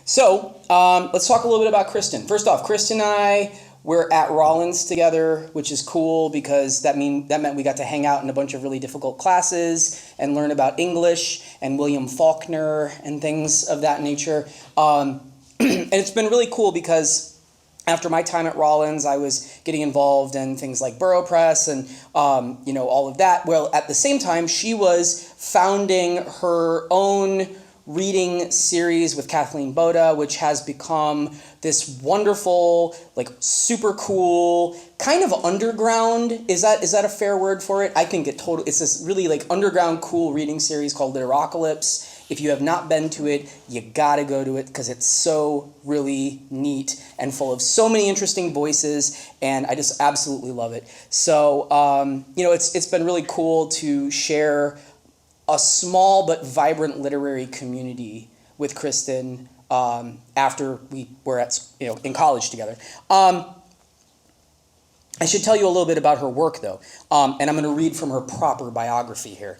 So let's talk a little bit about Kristen. First off, Kristen and I were at Rollins together, which is cool because that meant we got to hang out in a bunch of really difficult classes and learn about English and William Faulkner and things of that nature. And it's been really cool because after my time at Rollins, I was getting involved in things like Borough Press and all of that. Well, at the same time, she was founding her own reading series with Kathleen Boda, which has become this wonderful, like super cool, kind of underground. Is that a fair word for it? I think it's this really like underground cool reading series called Literacalypse. If you have not been to it, you gotta go to it because it's so really neat and full of so many interesting voices, and I just absolutely love it. So it's been really cool to share a small but vibrant literary community with Kristen after we were in college together. I should tell you a little bit about her work, though, and I'm going to read from her proper biography here.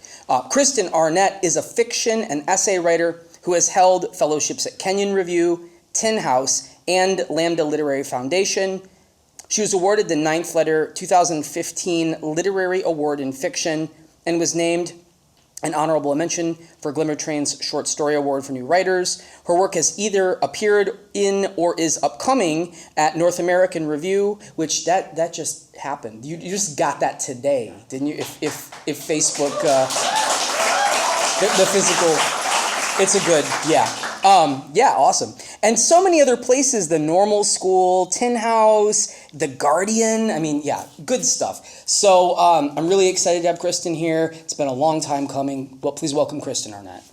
Kristen Arnett is a fiction and essay writer who has held fellowships at Kenyon Review, Tin House, and Lambda Literary Foundation. She was awarded the 9th Letter 2015 Literary Award in Fiction and was named an honorable mention for Glimmer Train's Short Story Award for New Writers. Her work has either appeared in or is upcoming at North American Review, which that just happened. You just got that today, didn't you? If Facebook, the physical, it's a good, yeah. Awesome. And so many other places, the Normal School, Tin House, The Guardian. I mean, yeah, good stuff. So I'm really excited to have Kristen here. It's been a long time coming. Well, please welcome Kristen Arnett.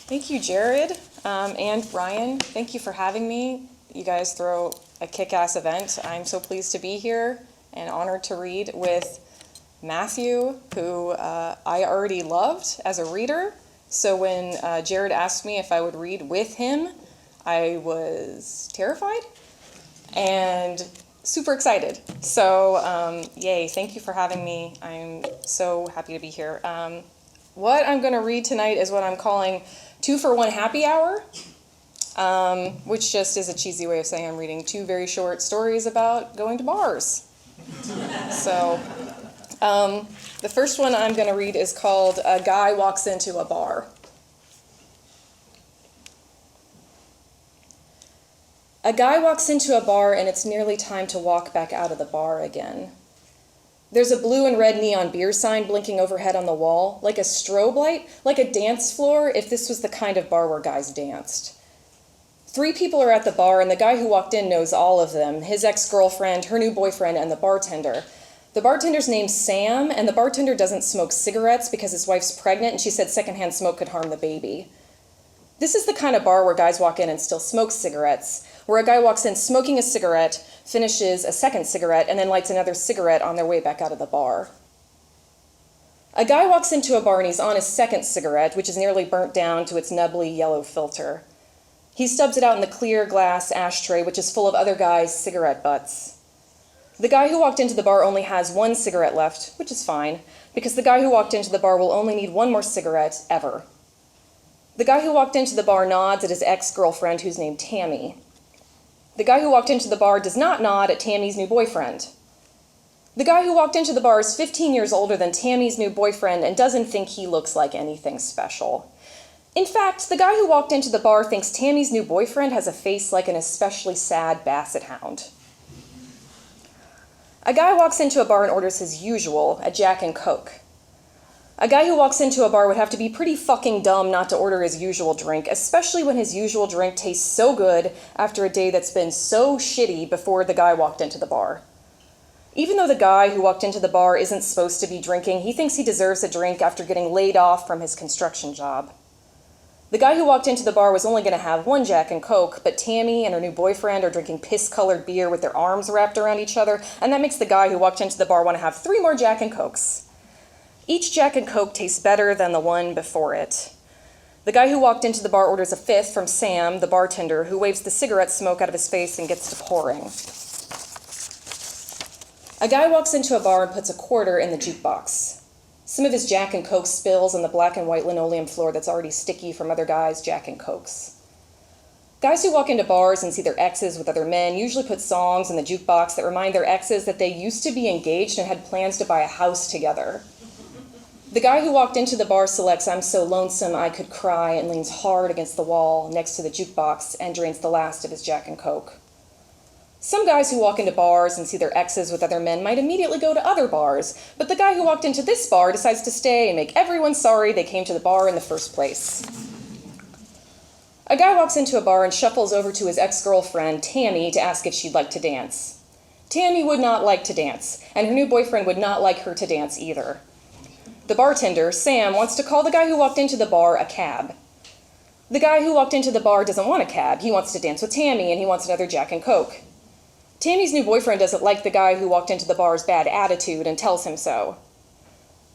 Thank you, Jared and Brian. Thank you for having me. You guys throw a kick-ass event. I'm so pleased to be here and honored to read with Matthew, who I already loved as a reader. So when Jared asked me if I would read with him, I was terrified and super excited. So yay, thank you for having me. I'm so happy to be here. What I'm going to read tonight is what I'm calling 2-for-1 Happy Hour. Which just is a cheesy way of saying I'm reading 2 very short stories about going to bars. So, the first one I'm going to read is called A Guy Walks Into a Bar. A guy walks into a bar and it's nearly time to walk back out of the bar again. There's a blue and red neon beer sign blinking overhead on the wall, like a strobe light, like a dance floor if this was the kind of bar where guys danced. 3 people are at the bar, and the guy who walked in knows all of them, his ex-girlfriend, her new boyfriend, and the bartender. The bartender's name's Sam, and the bartender doesn't smoke cigarettes because his wife's pregnant, and she said secondhand smoke could harm the baby. This is the kind of bar where guys walk in and still smoke cigarettes, where a guy walks in smoking a cigarette, finishes a second cigarette, and then lights another cigarette on their way back out of the bar. A guy walks into a bar and he's on his second cigarette, which is nearly burnt down to its nubbly yellow filter. He stubs it out in the clear glass ashtray, which is full of other guys' cigarette butts. The guy who walked into the bar only has 1 cigarette left, which is fine, because the guy who walked into the bar will only need 1 more cigarette ever. The guy who walked into the bar nods at his ex-girlfriend, who's named Tammy. The guy who walked into the bar does not nod at Tammy's new boyfriend. The guy who walked into the bar is 15 years older than Tammy's new boyfriend and doesn't think he looks like anything special. In fact, the guy who walked into the bar thinks Tammy's new boyfriend has a face like an especially sad basset hound. A guy walks into a bar and orders his usual, a Jack and Coke. A guy who walks into a bar would have to be pretty fucking dumb not to order his usual drink, especially when his usual drink tastes so good after a day that's been so shitty before the guy walked into the bar. Even though the guy who walked into the bar isn't supposed to be drinking, he thinks he deserves a drink after getting laid off from his construction job. The guy who walked into the bar was only going to have 1 Jack and Coke, but Tammy and her new boyfriend are drinking piss-colored beer with their arms wrapped around each other, and that makes the guy who walked into the bar want to have 3 more Jack and Cokes. Each Jack and Coke tastes better than the one before it. The guy who walked into the bar orders a 5th from Sam, the bartender, who waves the cigarette smoke out of his face and gets to pouring. A guy walks into a bar and puts a quarter in the jukebox. Some of his Jack and Coke spills on the black and white linoleum floor that's already sticky from other guys' Jack and Cokes. Guys who walk into bars and see their exes with other men usually put songs in the jukebox that remind their exes that they used to be engaged and had plans to buy a house together. The guy who walked into the bar selects "I'm So Lonesome I Could Cry" and leans hard against the wall next to the jukebox and drains the last of his Jack and Coke. Some guys who walk into bars and see their exes with other men might immediately go to other bars, but the guy who walked into this bar decides to stay and make everyone sorry they came to the bar in the first place. A guy walks into a bar and shuffles over to his ex-girlfriend, Tammy, to ask if she'd like to dance. Tammy would not like to dance, and her new boyfriend would not like her to dance either. The bartender, Sam, wants to call the guy who walked into the bar a cab. The guy who walked into the bar doesn't want a cab. He wants to dance with Tammy, and he wants another Jack and Coke. Tammy's new boyfriend doesn't like the guy who walked into the bar's bad attitude and tells him so.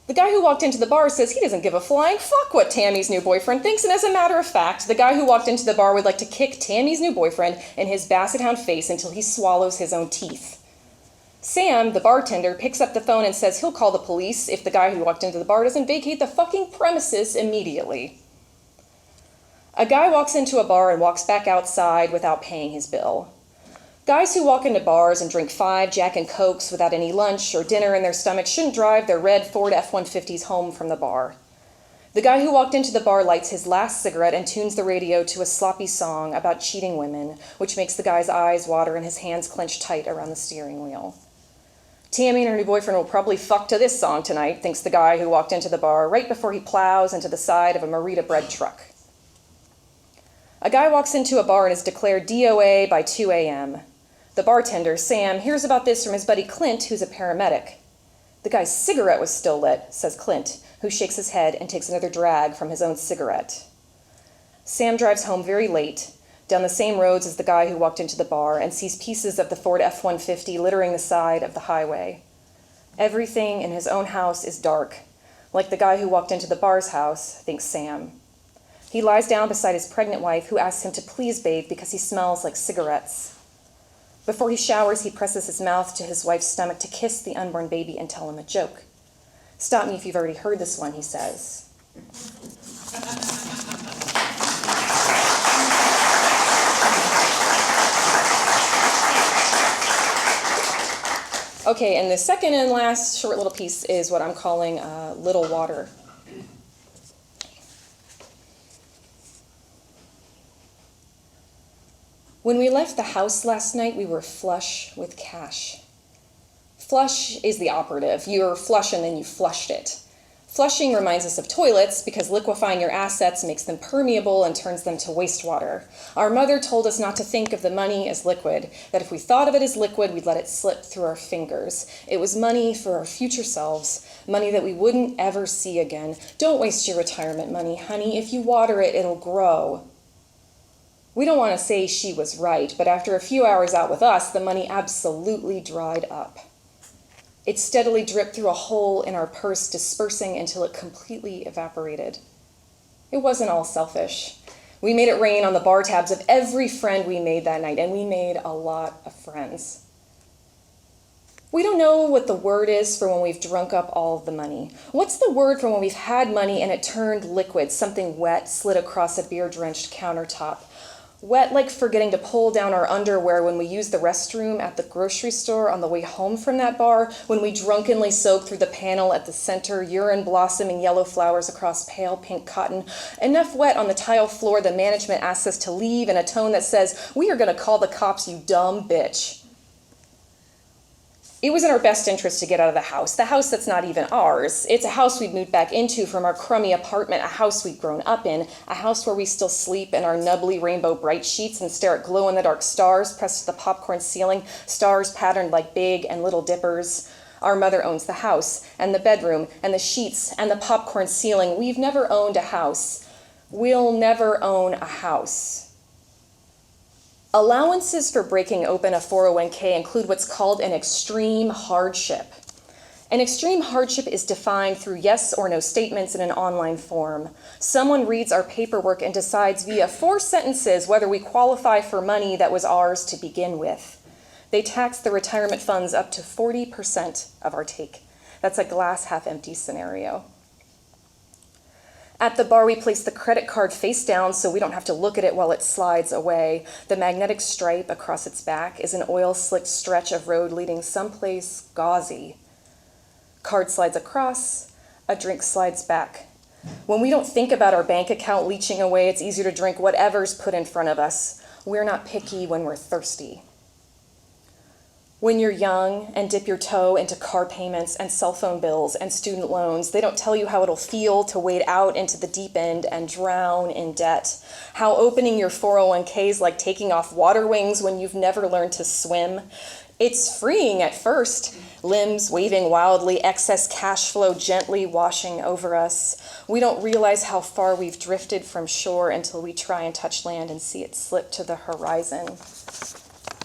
The guy who walked into the bar says he doesn't give a flying fuck what Tammy's new boyfriend thinks, and as a matter of fact, the guy who walked into the bar would like to kick Tammy's new boyfriend in his basset hound face until he swallows his own teeth. Sam, the bartender, picks up the phone and says he'll call the police if the guy who walked into the bar doesn't vacate the fucking premises immediately. A guy walks into a bar and walks back outside without paying his bill. Guys who walk into bars and drink 5 Jack and Cokes without any lunch or dinner in their stomach shouldn't drive their red Ford F-150s home from the bar. The guy who walked into the bar lights his last cigarette and tunes the radio to a sloppy song about cheating women, which makes the guy's eyes water and his hands clench tight around the steering wheel. Tammy and her new boyfriend will probably fuck to this song tonight, thinks the guy who walked into the bar right before he plows into the side of a Merita bread truck. A guy walks into a bar and is declared DOA by 2 a.m. The bartender, Sam, hears about this from his buddy Clint, who's a paramedic. The guy's cigarette was still lit, says Clint, who shakes his head and takes another drag from his own cigarette. Sam drives home very late, down the same roads as the guy who walked into the bar, and sees pieces of the Ford F-150 littering the side of the highway. Everything in his own house is dark, like the guy who walked into the bar's house, thinks Sam. He lies down beside his pregnant wife, who asks him to please bathe because he smells like cigarettes. Before he showers, he presses his mouth to his wife's stomach to kiss the unborn baby and tell him a joke. "Stop me if you've already heard this one," he says. Okay, and the second and last short little piece is what I'm calling Little Water. When we left the house last night, we were flush with cash. Flush is the operative. You're flush and then you flushed it. Flushing reminds us of toilets because liquefying your assets makes them permeable and turns them to wastewater. Our mother told us not to think of the money as liquid, that if we thought of it as liquid, we'd let it slip through our fingers. It was money for our future selves, money that we wouldn't ever see again. Don't waste your retirement money, honey. If you water it, it'll grow. We don't want to say she was right, but after a few hours out with us, the money absolutely dried up. It steadily dripped through a hole in our purse, dispersing until it completely evaporated. It wasn't all selfish. We made it rain on the bar tabs of every friend we made that night, and we made a lot of friends. We don't know what the word is for when we've drunk up all of the money. What's the word for when we've had money and it turned liquid, something wet slid across a beer-drenched countertop? Wet like forgetting to pull down our underwear when we used the restroom at the grocery store on the way home from that bar, when we drunkenly soaked through the panel at the center, urine blossoming yellow flowers across pale pink cotton. Enough wet on the tile floor the management asks us to leave in a tone that says, "We are going to call the cops, you dumb bitch." It was in our best interest to get out of the house that's not even ours. It's a house we'd moved back into from our crummy apartment, a house we'd grown up in, a house where we still sleep in our nubbly rainbow bright sheets and stare at glow-in-the-dark stars pressed to the popcorn ceiling, stars patterned like big and little dippers. Our mother owns the house, and the bedroom, and the sheets, and the popcorn ceiling. We've never owned a house. We'll never own a house. Allowances for breaking open a 401k include what's called an extreme hardship. An extreme hardship is defined through yes or no statements in an online form. Someone reads our paperwork and decides via 4 sentences whether we qualify for money that was ours to begin with. They tax the retirement funds up to 40% of our take. That's a glass half empty scenario. At the bar, we place the credit card face down so we don't have to look at it while it slides away. The magnetic stripe across its back is an oil-slicked stretch of road leading someplace gauzy. Card slides across, a drink slides back. When we don't think about our bank account leaching away, it's easier to drink whatever's put in front of us. We're not picky when we're thirsty. When you're young and dip your toe into car payments and cell phone bills and student loans, they don't tell you how it'll feel to wade out into the deep end and drown in debt. How opening your 401k is like taking off water wings when you've never learned to swim. It's freeing at first, limbs waving wildly, excess cash flow gently washing over us. We don't realize how far we've drifted from shore until we try and touch land and see it slip to the horizon.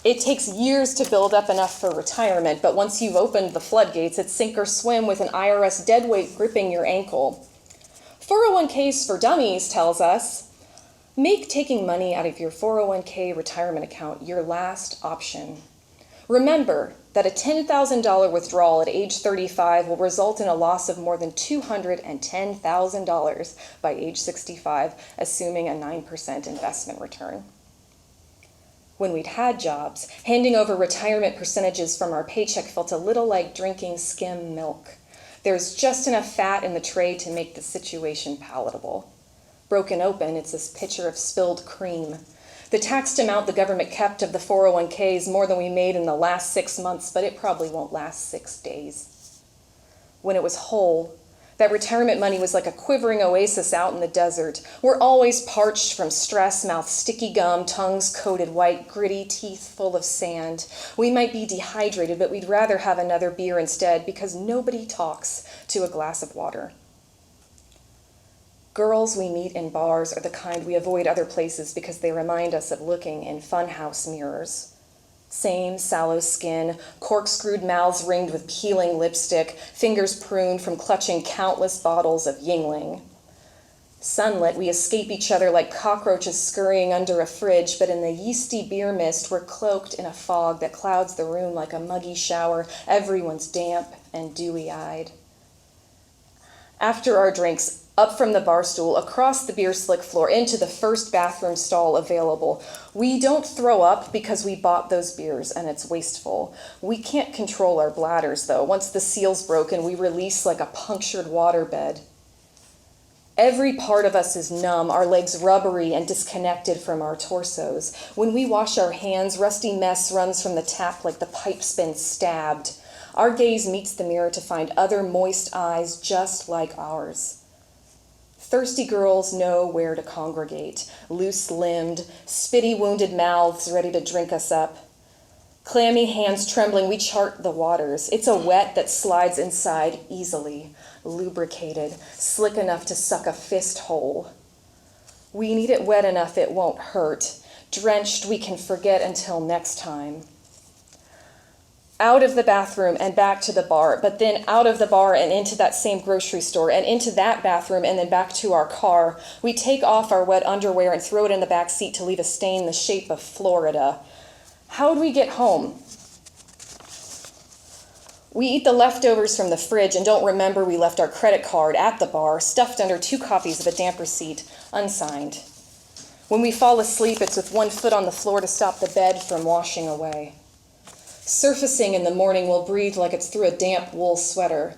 It takes years to build up enough for retirement, but once you've opened the floodgates, it's sink or swim with an IRS deadweight gripping your ankle. 401ks for Dummies tells us, make taking money out of your 401k retirement account your last option. Remember that a $10,000 withdrawal at age 35 will result in a loss of more than $210,000 by age 65, assuming a 9% investment return. When we'd had jobs, handing over retirement percentages from our paycheck felt a little like drinking skim milk. There's just enough fat in the tray to make the situation palatable. Broken open, it's this pitcher of spilled cream. The taxed amount the government kept of the 401k is more than we made in the last 6 months, but it probably won't last 6 days. When it was whole, that retirement money was like a quivering oasis out in the desert. We're always parched from stress, mouth sticky gum, tongues coated white, gritty teeth full of sand. We might be dehydrated, but we'd rather have another beer instead because nobody talks to a glass of water. Girls we meet in bars are the kind we avoid other places because they remind us of looking in funhouse mirrors. Same sallow skin, corkscrewed mouths ringed with peeling lipstick, fingers pruned from clutching countless bottles of Yingling. Sunlit, we escape each other like cockroaches scurrying under a fridge, but in the yeasty beer mist, we're cloaked in a fog that clouds the room like a muggy shower. Everyone's damp and dewy-eyed. After our drinks, up from the bar stool, across the beer slick floor, into the first bathroom stall available. We don't throw up because we bought those beers and it's wasteful. We can't control our bladders, though. Once the seal's broken, we release like a punctured waterbed. Every part of us is numb, our legs rubbery and disconnected from our torsos. When we wash our hands, rusty mess runs from the tap like the pipe's been stabbed. Our gaze meets the mirror to find other moist eyes just like ours. Thirsty girls know where to congregate, loose-limbed, spitty-wounded mouths ready to drink us up. Clammy hands trembling, we chart the waters. It's a wet that slides inside easily, lubricated, slick enough to suck a fist whole. We need it wet enough it won't hurt, drenched we can forget until next time. Out of the bathroom and back to the bar, but then out of the bar and into that same grocery store and into that bathroom and then back to our car. We take off our wet underwear and throw it in the back seat to leave a stain the shape of Florida. How'd we get home? We eat the leftovers from the fridge and don't remember we left our credit card at the bar, stuffed under 2 copies of a damp receipt, unsigned. When we fall asleep, it's with 1 foot on the floor to stop the bed from washing away. Surfacing in the morning, we'll breathe like it's through a damp wool sweater.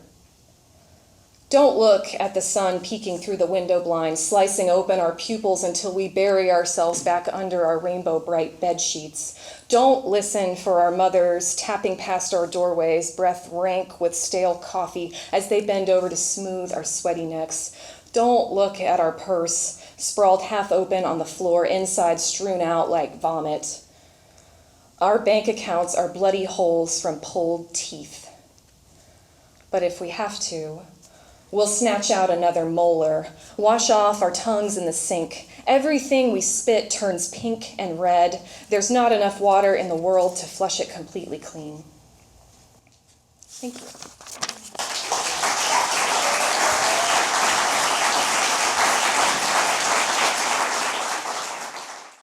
Don't look at the sun peeking through the window blinds, slicing open our pupils until we bury ourselves back under our rainbow-bright bed sheets. Don't listen for our mothers tapping past our doorways, breath rank with stale coffee as they bend over to smooth our sweaty necks. Don't look at our purse, sprawled half open on the floor, inside strewn out like vomit. Our bank accounts are bloody holes from pulled teeth. But if we have to, we'll snatch out another molar, wash off our tongues in the sink. Everything we spit turns pink and red. There's not enough water in the world to flush it completely clean. Thank you.